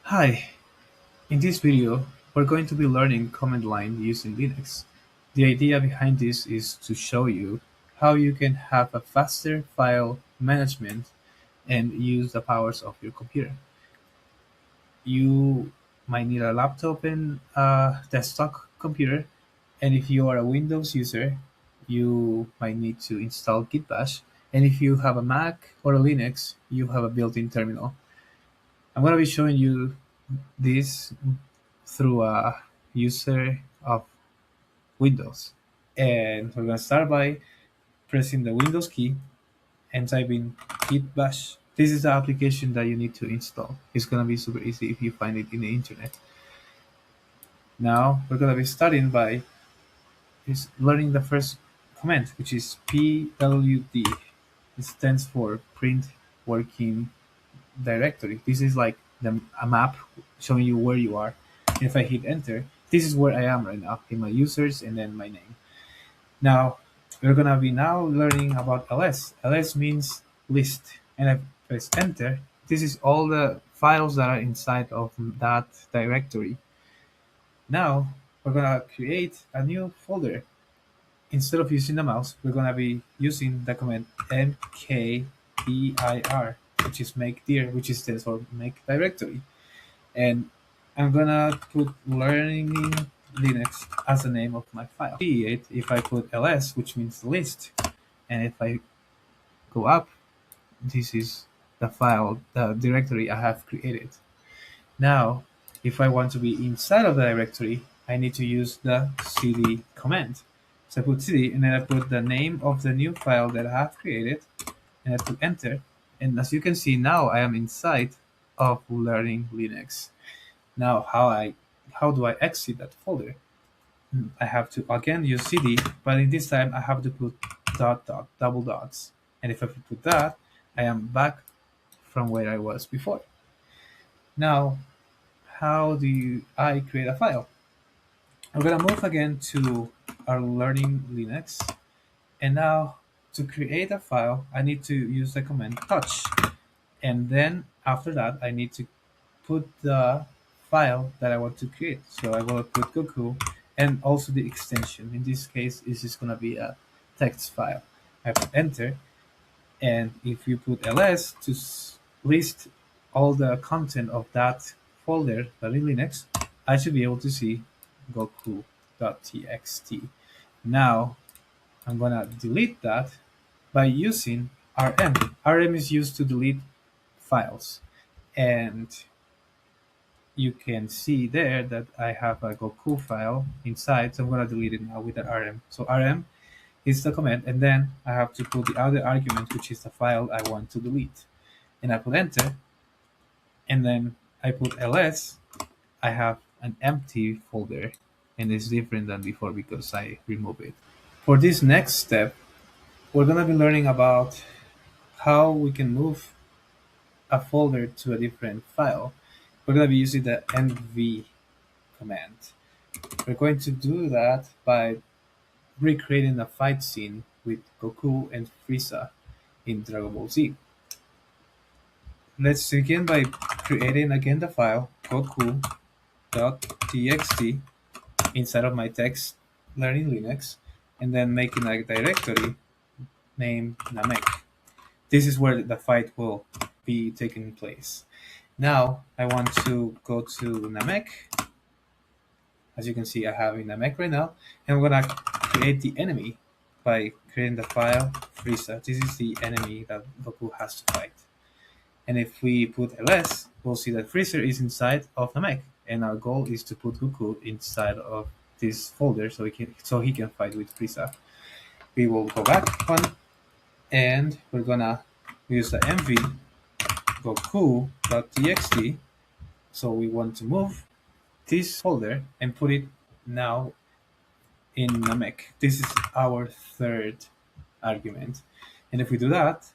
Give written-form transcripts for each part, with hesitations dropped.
Hi, in this video, we're going to be learning command line using Linux. The idea behind this is to show you how you can have a faster file management and use the powers of your computer. You might need a laptop and a desktop computer, and if you are a Windows user, you might need to install Git Bash, and if you have a Mac or a Linux, you have a built-in terminal. I'm going to be showing you this through a user of Windows. And we're going to start by pressing the Windows key and typing git bash. This is the application that you need to install. It's going to be super easy if you find it in the internet. Now we're going to be starting by is learning the first command, which is pwd. It stands for print working directory. This is like a map showing you where you are. And if I hit enter, this is where I am right now in my users and then my name. Now we're gonna be now learning about ls. Ls means list, and I press enter. This is all the files that are inside of that directory. Now we're gonna create a new folder. Instead of using the mouse, we're gonna be using the command mkdir, which is make dir, which is stands for make directory. And I'm gonna put learning Linux as the name of my file. Create if I put ls, which means list, and if I go up, this is the file, the directory I have created. Now, if I want to be inside of the directory, I need to use the cd command. So I put cd and then I put the name of the new file that I have created and I put enter. And as you can see now, I am inside of learning Linux. Now, how do I exit that folder? I have to again use cd, but in this time I have to put dot dot double dots. And if I put that, I am back from where I was before. Now, how do I create a file? I'm gonna move again to our learning Linux, and now to create a file, I need to use the command touch, and then after that, I need to put the file that I want to create. So I will put Goku and also the extension. In this case, this is gonna be a text file. I put enter, and if you put ls to list all the content of that folder, that in Linux, I should be able to see goku.txt. Now I'm gonna delete that by using rm. Rm is used to delete files, and you can see there that I have a Goku file inside, so I'm gonna delete it now with the rm. So rm is the command, and then I have to put the other argument, which is the file I want to delete. And I put enter, and then I put ls. I have an empty folder, and it's different than before because I remove it. For this next step, we're gonna be learning about how we can move a folder to a different file. We're gonna be using the mv command. We're going to do that by recreating a fight scene with Goku and Frieza in Dragon Ball Z. Let's begin by creating again the file goku.txt inside of my text learning Linux, and then making a directory named Namek. This is where the fight will be taking place. Now I want to go to Namek. As you can see, I have in Namek right now, and I'm gonna create the enemy by creating the file Frieza. This is the enemy that Goku has to fight. And if we put ls, we'll see that Freezer is inside of Namek, and our goal is to put Goku inside of this folder so he can fight with Frieza. We will go back one, and we're gonna use the mv goku.txt. So we want to move this folder and put it now in Namek. This is our third argument. And if we do that,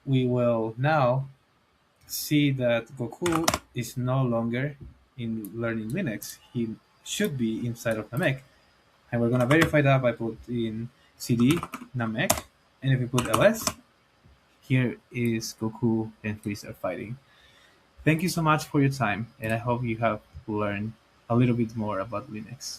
we will now see that Goku is no longer in learning Linux. He should be inside of Namek. And we're gonna verify that by putting cd Namek. And if we put ls, here is Goku and Freezer fighting. Thank you so much for your time, and I hope you have learned a little bit more about Linux.